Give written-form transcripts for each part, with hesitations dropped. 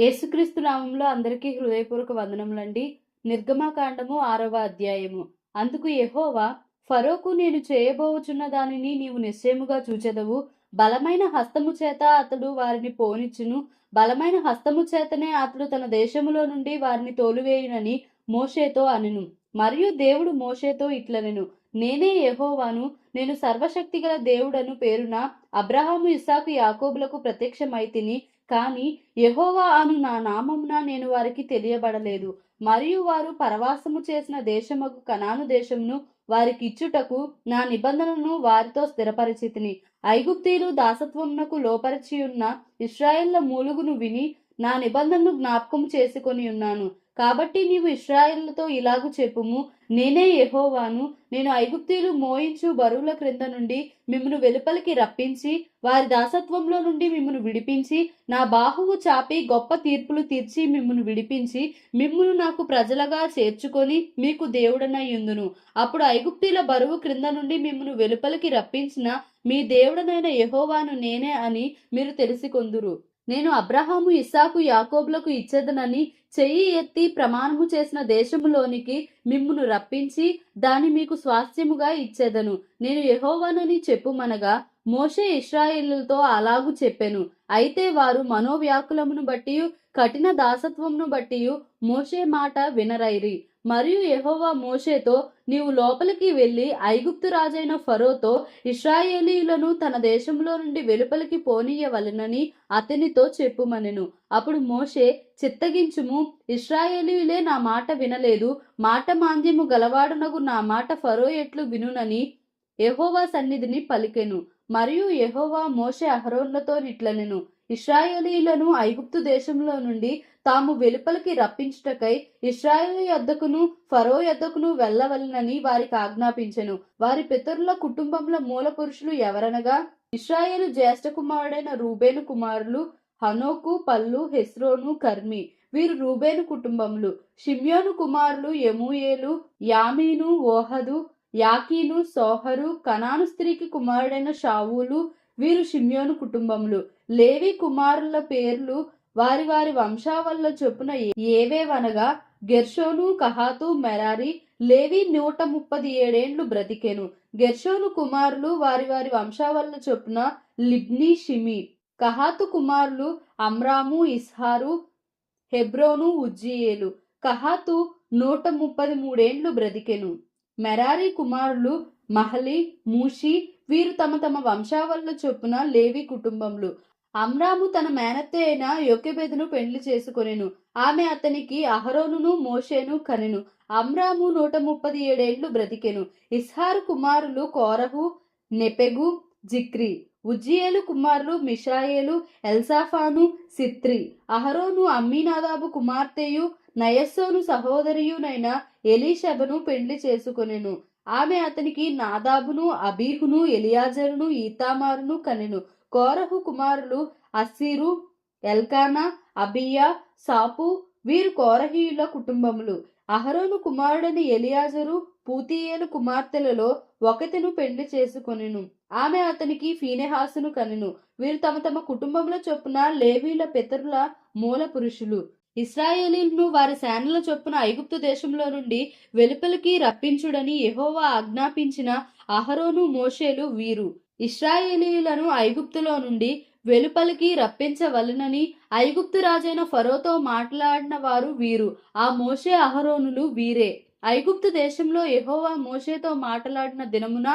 యేసుక్రీస్తు నామంలో అందరికీ హృదయపూర్వక వందనములండి. నిర్గమకాండము 6వ అధ్యాయము. అందుకు యెహోవా, ఫరోకు నేను చేయబోవుచున్న దానిని నీవు నిశ్చయముగా చూచెదవు. బలమైన హస్తము చేత అతడు వారిని పోనిచ్చును. బలమైన హస్తము చేతనే అతడు తన దేశములో నుండి వారిని తోలివేయునని మోషేతో అనెను. మరియు దేవుడు మోషేతో ఇట్లనెను, నేనే యెహోవాను. నేను సర్వశక్తిగల దేవుడను పేరున అబ్రహాము, ఇస్సాకు, యాకోబులకు ప్రత్యక్షమైతిని. కాని యెహోవా అను నా నామమున నేను వారికి తెలియబడలేదు. మరియు వారు పరవాసము చేసిన దేశమగు కనాను దేశమును వారికిచ్చుటకు నా నిబంధనను వారితో స్థిరపరిచితిని. ఐగుప్తీయులు దాసత్వమునకు లోపరిచియున్న ఇశ్రాయేళ్ల మూలుగును విని నా నిబంధనను జ్ఞాపకం చేసుకొని ఉన్నాను. కాబట్టి నీవు ఇశ్రాయేలుతో ఇలాగు చెప్పుము, నేనే యెహోవాను. నేను ఐగుప్తీయులు మోయించు బరువుల క్రింద నుండి మిమ్మును వెలుపలికి రప్పించి వారి దాసత్వంలో నుండి మిమ్మును విడిపించి నా బాహువు చాపి గొప్ప తీర్పులు తీర్చి మిమ్మును విడిపించి మిమ్మును నాకు ప్రజలుగా చేర్చుకొని మీకు దేవుడనయ్యుందును. అప్పుడు ఐగుప్తీయుల బరువు క్రింద నుండి మిమ్మును వెలుపలికి రప్పించిన మీ దేవుడనైన యెహోవాను నేనే అని మీరు తెలిసికొందురు. నేను అబ్రహాము, ఇస్సాకు, యాకోబులకు ఇచ్చేదనని చెయ్యి ఎత్తి ప్రమాణము చేసిన దేశములోనికి మిమ్మును రప్పించి దాని మీకు స్వాస్థ్యముగా ఇచ్చేదను. నేను యెహోవానని చెప్పుమనగా మోషే ఇశ్రాయేలుతో అలాగు చెప్పెను. అయితే వారు మనోవ్యాకులమును బట్టి కఠిన దాసత్వమును బట్టి మోషే మాట వినరైరి. మరియు యెహోవా మోషేతో, నీవు లోపలికి వెళ్ళి ఐగుప్తు రాజైన ఫరోతో ఇశ్రాయేలీయులను తన దేశంలో నుండి వెలుపలికి పోనీయవలెనని అతనితో చెప్పుమనెను. అప్పుడు మోషే, చిత్తగించుము, ఇశ్రాయేలీయులే నా మాట వినలేదు. మాట మాంద్యము గలవాడునగు నా మాట ఫరో ఎట్లు వినునని యెహోవా సన్నిధిని పలికెను. మరియు యెహోవా మోషే అహరోనులతో ఇట్లనెను, ఇశ్రాయేలీయులను ఐగుప్తు దేశంలో నుండి తాము వెలుపలికి రప్పించుటకై ఇశ్రాయేలు యొద్దకును ఫరో యొద్దకును వెళ్ళవలెనని వారికి ఆజ్ఞాపించెను. వారి పితరుల కుటుంబముల మూల పురుషులు ఎవరనగా ఇశ్రాయేలు జ్యేష్ఠ కుమారుడైన రూబేను కుమారులు హనోకు, పల్లు, హెస్రోను, కర్మి. వీరు రూబేను కుటుంబములు. షిమ్యోను కుమారులు యెమూయేలు, యామీను, ఓహదు, యాకీను, సోహరు. కనాను స్త్రీకి కుమారుడైన షావూలు. వీరు షిమ్యోను కుటుంబములు. లేవి కుమారుల పేర్లు వారి వారి వంశావళుల చొప్పున ఏవేవనగా గెర్షోను, కహాతు, మెరారి. లేవి 137 ఏండ్లు బ్రతికెను. గెర్షోను కుమారులు వారి వారి వంశావళుల చొప్పున లిబ్ని, షిమి. కహాతు కుమారులు అమ్రాము, ఇస్హారు, హెబ్రోను, ఉజ్జీయేలు. కహాతు 133 ఏండ్లు బ్రతికెను. మెరారి కుమారులు మహలి, మూషి. వీరు తమ తమ వంశావళుల చొప్పున లేవి కుటుంబములు. అమ్రాము తన మేనత్తే అయిన యొకెబెదును పెండ్లి చేసుకొనెను. ఆమె అతనికి అహరోనును మోషేను కనెను. అమ్రాము 137 ఏండ్లు బ్రతికెను. ఇస్హారు కుమారులు కోరహు, నెపెగు, జిక్రి. ఉజ్జీయేలు కుమారులు మిషాయేలు, ఎల్సాఫాను, సిత్రి. అహరోను అమ్మీనాదాబు కుమార్తెయు నయస్సోను సహోదరియునైన ఎలీషబను పెండ్లి చేసుకొనెను. ఆమె అతనికి నాదాబును, అబీహును, ఎలియాజరును, ఈతామారును కనెను. కోరహు కుమారులు అస్సీరు, ఎల్కానా, అబియా, సాపు. వీరు కోరహీయుల కుటుంబములు. అహరోను కుమారుడని ఎలియాజరు పూతీయేలు కుమార్తెలలో ఒకతెను పెండ్లి చేసుకొనెను. ఆమె అతనికి ఫీనెహాసును కనెను. వీరు తమ తమ కుటుంబముల చొప్పున లేవీల పితరుల మూల పురుషులు. ఇశ్రాయేలీయులను వారి సేనల చొప్పున ఐగుప్తు దేశంలో నుండి వెలుపలికి రప్పించుడని యెహోవా ఆజ్ఞాపించిన అహరోను, మోషేలు వీరు. ఇశ్రాయేలీయులను ఐగుప్తులో నుండి వెలుపలికి రప్పించవలెనని ఐగుప్తు రాజైన ఫరోతో మాట్లాడిన వారు వీరు. ఆ మోషే, అహరోనులు వీరే. ఐగుప్తు దేశంలో యెహోవా మోషేతో మాట్లాడిన దినమున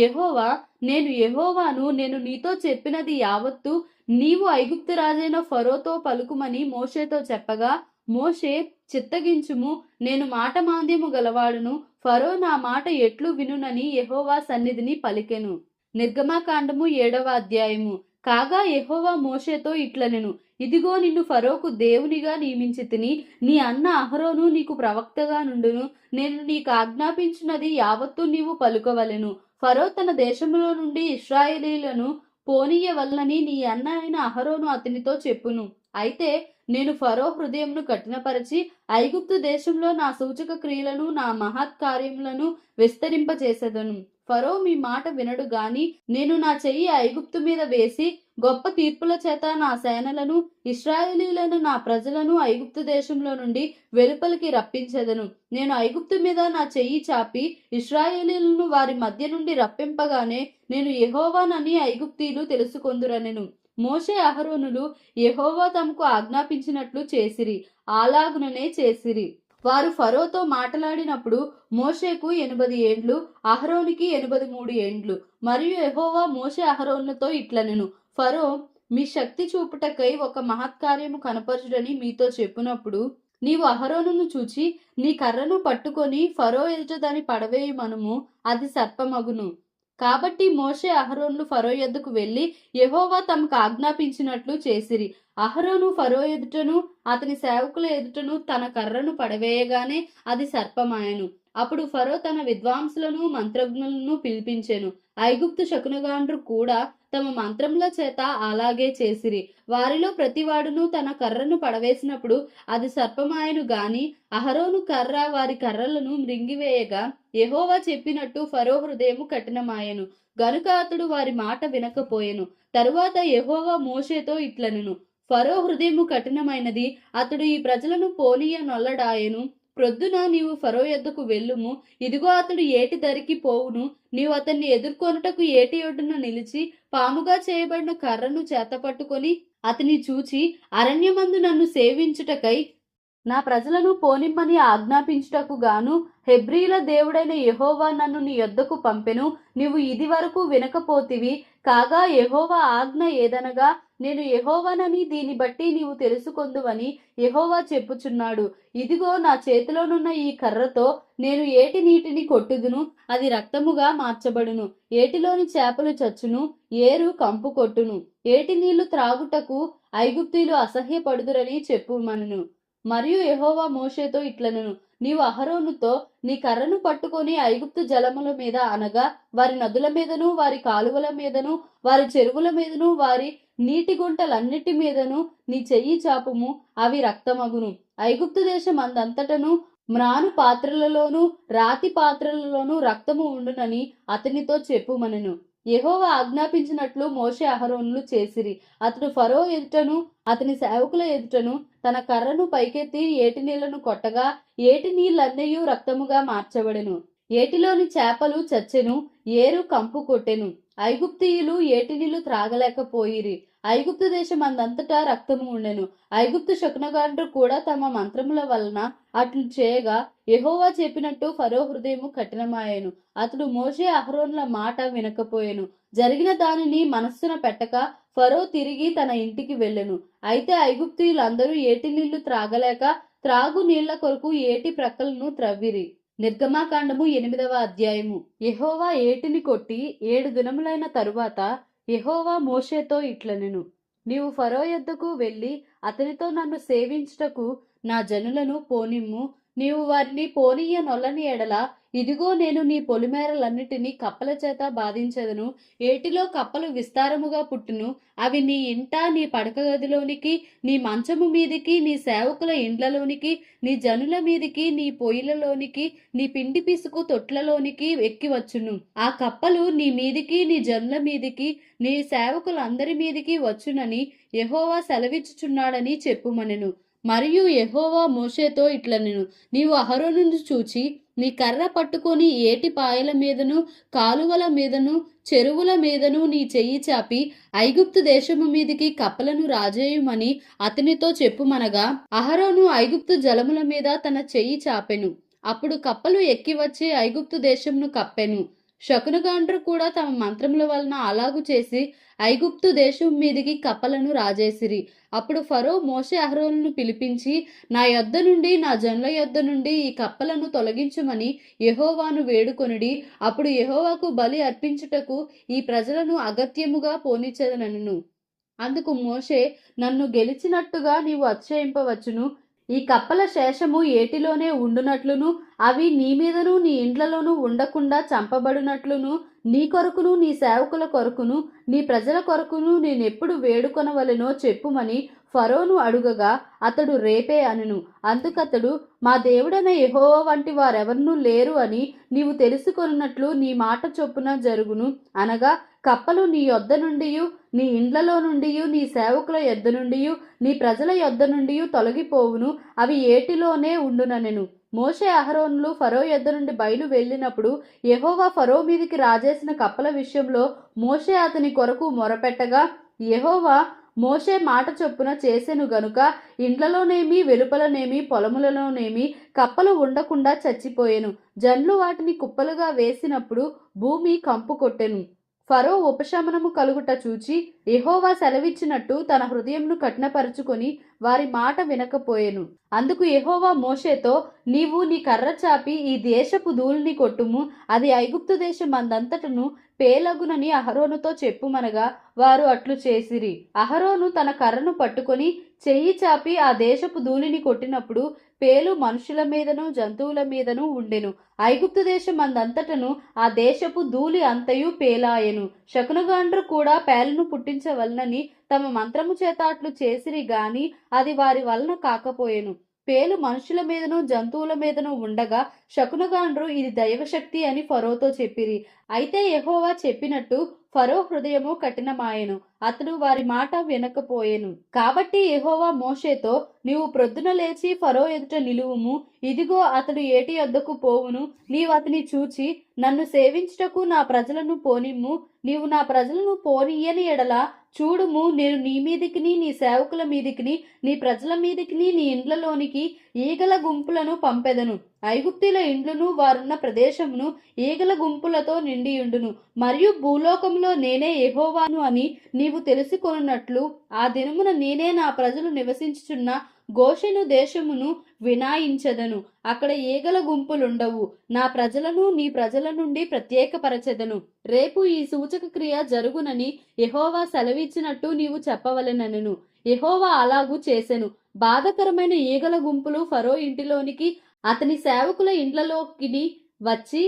యెహోవా, నేను యెహోవాను, నేను నీతో చెప్పినది యావత్తు నీవు ఐగుప్తు రాజైన ఫరోతో పలుకుమని మోషేతో చెప్పగా, మోషే, చిత్తగించుము, నేను మాట మాంద్యము గలవాడును. ఫరో నా మాట ఎట్లు వినునని యెహోవా సన్నిధిని పలికెను. నిర్గమకాండము 7వ అధ్యాయము. కాగా యెహోవా మోషేతో ఇట్లనెను, ఇదిగో నిన్ను ఫరోకు దేవునిగా నియమించితిని. నీ అన్న అహరోను నీకు ప్రవక్తగా నుండును. నేను నీకు ఆజ్ఞాపించినది యావత్తు నీవు పలుకవలెను. ఫరో తన దేశంలో నుండి ఇశ్రాయేలీయులను పోనీయవలనని నీ అన్న అయిన అహరోను అతనితో చెప్పును. అయితే నేను ఫరో హృదయమును కఠినపరచి ఐగుప్తు దేశంలో నా సూచక క్రియలను, నా మహత్ కార్యములను విస్తరింపచేసెదను. ఫరో మీ మాట వినడు గాని నేను నా చెయ్యి ఐగుప్తు మీద వేసి గొప్ప తీర్పుల చేత నా సేనలను ఇశ్రాయేలీలను నా ప్రజలను ఐగుప్తు దేశంలో నుండి వెలుపలికి రప్పించెదను. నేను ఐగుప్తు మీద నా చెయ్యి చాపి ఇశ్రాయేలీలను వారి మధ్య నుండి రప్పింపగానే నేను యెహోవానని ఐగుప్తీయులు తెలుసుకొందురనెను. మోషే అహరోనులు యెహోవా తమకు ఆజ్ఞాపించినట్లు చేసిరి, అలాగుననే చేసిరి. వారు ఫరోతో మాట్లాడినప్పుడు మోషేకు 80 ఏండ్లు, అహరోనికి 83 ఏండ్లు. మరియు యెహోవా మోషే అహరోనులతో ఇట్లనెను, ఫరో మీ శక్తి చూపుటకై ఒక మహత్కార్యము కనపరచుడని మీతో చెప్పునప్పుడు నీవు అహరోనును చూచి నీ కర్రను పట్టుకొని ఫరో ఎదుట దాని పడవేయుమనుము, అది సర్పమగును. కాబట్టి మోషే అహరోనులు ఫరో యొద్దకు వెళ్లి యెహోవా తమకు ఆజ్ఞాపించినట్లు చేసిరి. అహరోను ఫరో ఎదుటను అతని సేవకుల ఎదుటను తన కర్రను పడవేయగానే అది సర్పమాయెను. అప్పుడు ఫరో తన విద్వాంసులను మంత్రజ్ఞులను పిలిపించెను. ఐగుప్తు శకునగాండ్రు కూడా తమ మంత్రముల చేత అలాగే చేసిరి. వారిలో ప్రతివాడును తన కర్రను పడవేసినప్పుడు అది సర్పమాయను గాని అహరోను కర్ర వారి కర్రలను మృంగివేయగా యెహోవా చెప్పినట్టు ఫరో హృదయము కఠినమాయెను గనుక అతడు వారి మాట వినకపోయెను. తరువాత యెహోవా మోషేతో ఇట్లనెను, ఫరో హృదయము కఠినమైనది, అతడు ఈ ప్రజలను పోనీయ నొల్లడాయెను. ప్రొద్దున నీవు ఫరో యొద్దకు వెళ్ళుము, ఇదిగో అతడు ఏటి దరికి పోవును. నీవు అతన్ని ఎదుర్కొనుటకు ఏటి ఒడ్డున నిలిచి పాముగా చేయబడిన కర్రను చేతపట్టుకొని అతని చూచి అరణ్యమందు నన్ను సేవించుటకై నా ప్రజలను పోనిమ్మని ఆజ్ఞాపించుటకు గాను హెబ్రీల దేవుడైన యెహోవా నన్ను నీ యొద్దకు పంపెను. నీవు ఇది వరకు వినకపోతివి. కాగా యెహోవా ఆజ్ఞ ఏదనగా నేను యెహోవానని దీని బట్టి నీవు తెలుసుకొందువని యెహోవా చెప్పుచున్నాడు. ఇదిగో నా చేతిలోనున్న ఈ కర్రతో నేను ఏటి నీటిని కొట్టుదును, అది రక్తముగా మార్చబడును. ఏటిలోని చేపలు చచ్చును, ఏరు కంపు కొట్టును. ఏటి నీళ్లు త్రాగుటకు ఐగుప్తీయులు అసహ్యపడుదురని చెప్పుమనెను. మరియు యెహోవా మోషేతో ఇట్లనెను, నీవు అహరోనుతో నీ కర్రను పట్టుకొని ఐగుప్తు జలముల మీద అనగా వారి నదుల మీదను వారి కాలువల మీదను వారి చెరువుల మీదను వారి నీటి గుంటలన్నిటి మీదను నీ చెయ్యి చాపుము, అవి రక్తమగును. ఐగుప్తు దేశం అందంతటను మ్రాను పాత్రలలోను రాతి పాత్రలలోను రక్తము ఉండునని అతనితో చెప్పుమనెను. యెహోవా ఆజ్ఞాపించినట్లు మోషే అహరోనులు చేసిరి. అతడు ఫరో ఎదుటను అతని సేవకుల ఎదుటను తన కర్రను పైకెత్తి ఏటి నీళ్లను కొట్టగా ఏటి నీళ్లన్నయూ రక్తముగా మార్చబడెను. ఏటిలోని చేపలు చచ్చెను, ఏరు కంపు కొట్టెను. ఐగుప్తీయులు ఏటి నీళ్లు త్రాగలేకపోయిరి. ఐగుప్తు దేశం అందంతటా రక్తము ఉండెను. ఐగుప్తు శకునగాండ్రు కూడా తమ మంత్రముల వలన అట్లు చేయగా యెహోవా చెప్పినట్టు ఫరో హృదయము కఠినమాయెను. అతడు మోషే అహరోనుల మాట వినకపోయెను. జరిగిన దానిని మనస్సున పెట్టక ఫరో తిరిగి తన ఇంటికి వెళ్ళెను. అయితే ఐగుప్తీయులందరూ ఏటి నీళ్లు త్రాగలేక త్రాగు నీళ్ల కొరకు ఏటి ప్రక్కలను త్రవ్విరి. నిర్గమాకాండము 8వ అధ్యాయము. యెహోవా ఏటిని కొట్టి 7 దినములైన తరువాత యెహోవా మోషేతో ఇట్లనెను, నీవు ఫరో యొద్దకు వెళ్ళి అతనితో నన్ను సేవించుటకు నా జనులను పోనిమ్ము. నీవు వారిని పోనీయ నొల్లని ఎడల ఇదిగో నేను నీ పొలిమేరలన్నిటినీ కప్పల చేత బాధించెదను. ఏటిలో కప్పలు విస్తారముగా పుట్టును. అవి నీ ఇంట నీ పడక గదిలోనికి నీ మంచము మీదికి నీ సేవకుల ఇండ్లలోనికి నీ జనుల మీదికి నీ పొయ్యిలలోనికి నీ పిండి పిసుకు తొట్లలోనికి ఎక్కివచ్చును. ఆ కప్పలు నీ మీదికి నీ జనుల మీదికి నీ సేవకులందరి మీదికి వచ్చునని యెహోవా సెలవిచ్చుచున్నాడని చెప్పుమనెను. మరియు యెహోవా మోషేతో ఇట్లనెను, నీవు అహరోనును చూచి నీ కర్ర పట్టుకొని ఏటి పాయల మీదను కాలువల మీదను చెరువుల మీదను నీ చెయ్యి చాపి ఐగుప్తు దేశము మీదికి కప్పలను రాజేయుమని అతనితో చెప్పుమనగా అహరోను ఐగుప్తు జలముల మీద తన చెయ్యి చాపెను. అప్పుడు కప్పలు ఎక్కి వచ్చి ఐగుప్తు దేశమును కప్పెను. శకునగాండ్రు కూడా తమ మంత్రముల వలన అలాగు చేసి ఐగుప్తు దేశం మీదికి కప్పలను రాజేసిరి. అప్పుడు ఫరో మోషే అహరోనును పిలిపించి నా యొద్ద నుండి నా జనుల యొద్ద నుండి ఈ కప్పలను తొలగించుమని యెహోవాను వేడుకొనిడి. అప్పుడు యెహోవాకు బలి అర్పించుటకు ఈ ప్రజలను అగత్యముగా పోనిచ్చెదనెను. అందుకు మోషే, నన్ను గెలిచినట్టుగా నీవు అతిశయింపవచ్చును. ఈ కప్పల శేషము ఏటిలోనే ఉండునట్లును అవి నీ మీదను నీ ఇండ్లలోనూ ఉండకుండా చంపబడినట్లును నీ కొరకును నీ సేవకుల కొరకును నీ ప్రజల కొరకును నేనెప్పుడు వేడుకొనవలెనో చెప్పుమని ఫరోను అడుగగా అతడు రేపే అనెను. అందుకతడు, మా దేవుడైన యెహోవా వంటి వారెవరునూ లేరు అని నీవు తెలుసుకొనున్నట్లు నీ మాట చొప్పున జరుగును అనగా, కప్పలు నీ యొద్ద నుండియు నీ ఇండ్లలో నుండియు నీ సేవకుల యొద్ద నుండియు నీ ప్రజల యొద్ద నుండియు తొలగిపోవును, అవి ఏటిలోనే ఉండుననెను. మోషే అహరోనులు ఫరో యొద్ద నుండి బయలు వెళ్ళినప్పుడు యెహోవా ఫరో మీదికి రాజేసిన కప్పల విషయంలో మోషే అతని కొరకు మొరపెట్టగా, యెహోవా మోషే మాట చొప్పున చేసెను గనుక ఇండ్లలోనేమి వెలుపలనేమి పొలములలోనేమి కప్పలు ఉండకుండా చచ్చిపోయెను. జనులు వాటిని కుప్పలుగా వేసినప్పుడు భూమి కంపు కొట్టెను. ఫరో ఉపశమనము కలుగుట చూచి యెహోవా సెలవిచ్చినట్టు తన హృదయంను కఠినపరుచుకొని వారి మాట వినకపోయెను. అందుకు యెహోవా మోషేతో, నీవు నీ కర్ర చాపి ఈ దేశపు ధూళిని కొట్టుము, అది ఐగుప్తు దేశమందంతటను పేలగునని అహరోనుతో చెప్పుమనగా వారు అట్లు చేసిరి. అహరోను తన కర్రను పట్టుకొని చెయ్యి చాపి ఆ దేశపు ధూళిని కొట్టినప్పుడు పేలు మనుషుల మీదను జంతువుల మీదను ఉండెను. ఐగుప్తు దేశమందంతటను ఆ దేశపు ధూళి అంతయు పేలాయెను. శకునగాండ్రు కూడా పేలను పుట్టించవలనని తమ మంత్రము చేత అట్లు చేసిరి గాని అది వారి వలన కాకపోయెను. పేలు మనుషుల మీదను జంతువుల మీదను ఉండగా శకునగాండ్రు ఇది దైవశక్తి అని ఫరోతో చెప్పిరి. అయితే యెహోవా చెప్పినట్టు ఫరో హృదయము కఠినమాయెను, అతడు వారి మాట వినకపోయెను. కాబట్టి యెహోవా మోషేతో, నీవు ప్రొద్దున లేచి ఫరో ఎదుట నిలువుము, ఇదిగో అతడు ఏటి యొద్దకు పోవును, నీవు అతని చూచి నన్ను సేవించుటకు నా ప్రజలను పోనిమ్ము, నీవు నా ప్రజలను పోనీయని ఎడల చూడుము, నేను నీ మీదికిని నీ సేవకుల మీదికిని నీ ప్రజల మీదికిని నీ ఇండ్లలోనికి ఈగల గుంపులను పంపెదను. ఐగుప్తీల ఇండ్లును వారున్న ప్రదేశమును ఈగల గుంపులతో నిండియుండును. మరియు భూలోకములో నేనే యెహోవాను అని నీవు తెలుసుకొనున్నట్లు ఆ దినమున నేనే నా ప్రజలు నివసించుచున్న గోషెను దేశమును వినాయించెదను. అక్కడ ఈగల గుంపులుండవు. నా ప్రజలను నీ ప్రజల నుండి ప్రత్యేకపరచెదను. రేపు ఈ సూచక క్రియ జరుగునని యెహోవా సెలవిచ్చినట్టు నీవు చెప్పవలెనెను. యెహోవా అలాగూ చేసెను. బాధకరమైన ఈగల గుంపులు ఫరో ఇంటిలోనికి అతని సేవకుల ఇండ్లలోకి వచ్చి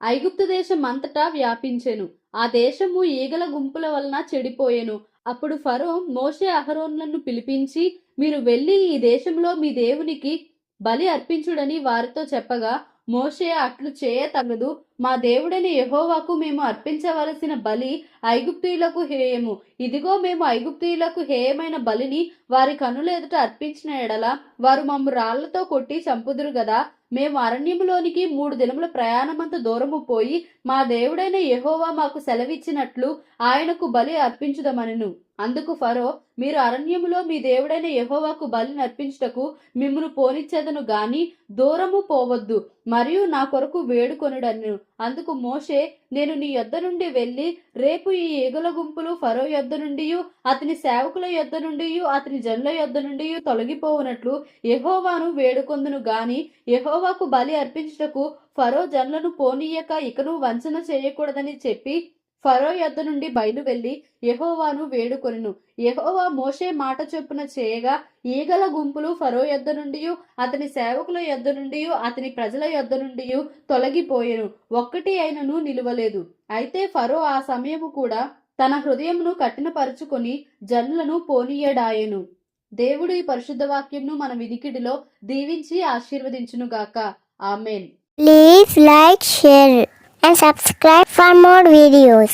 ఐగుప్తు దేశం అంతటా వ్యాపించెను. ఆ దేశము ఈగల గుంపుల వలన చెడిపోయెను. అప్పుడు ఫరో మోషే అహరోనులను పిలిపించి, మీరు వెళ్ళి ఈ దేశంలో మీ దేవునికి బలి అర్పించుడని వారితో చెప్పగా, మోషే అట్లు చేయ తగదు, మా దేవుడైన యెహోవాకు మేము అర్పించవలసిన బలి ఐగుప్తీయులకు హేయము. ఇదిగో మేము ఐగుప్తీయులకు హేయమైన బలిని వారి కనుల ఎదుట అర్పించిన ఎడల వారు మమ్ము రాళ్లతో కొట్టి చంపుదురు గదా. మేము అరణ్యములోనికి 3 దినముల ప్రయాణమంత దూరము పోయి మా దేవుడైన యెహోవా మాకు సెలవిచ్చినట్లు ఆయనకు బలి అర్పించుదమనెను. అందుకు ఫరో, మీరు అరణ్యములో మీ దేవుడైన యెహోవాకు బలి అర్పించుటకు మిమ్మును పోనిచ్చేదను గాని దూరము పోవద్దు, మరియు నా కొరకు వేడుకొనుడనెను. అందుకు మోషే, నేను నీ యొద్ద నుండి వెళ్ళి రేపు ఈ ఈగల గుంపులు ఫరో యొద్ద నుండియు అతని సేవకుల యొద్ద నుండియు అతని జనుల యొద్ద నుండియు తొలగిపోవునట్లు యెహోవాను వేడుకొందును గాని యెహోవాకు బలి అర్పించుటకు ఫరో జనులను పోనీయక ఇకను వంచన చేయకూడదని చెప్పి ఫరో యొద్ద నుండి బయలు వెళ్లి యెహోవాను వేడుకొనెను. యెహోవా మోషే మాట చొప్పున చేయగా ఈగల గుంపులు ఫరో యొద్ద నుండియు అతని సేవకుల యొద్ద నుండియు అతని ప్రజల యొద్ద నుండియు తొలగిపోయెను, ఒక్కటి అయినను నిలువలేదు. అయితే ఫరో ఆ సమయము కూడా తన హృదయమును కఠినపరుచుకొని జనులను పోనీయడాయెను. దేవుడు ఈ పరిశుద్ధ వాక్యంను మన వినికిడిలో దీవించి ఆశీర్వదించునుగాక. ఆమేన్. Please like, share and subscribe for more videos.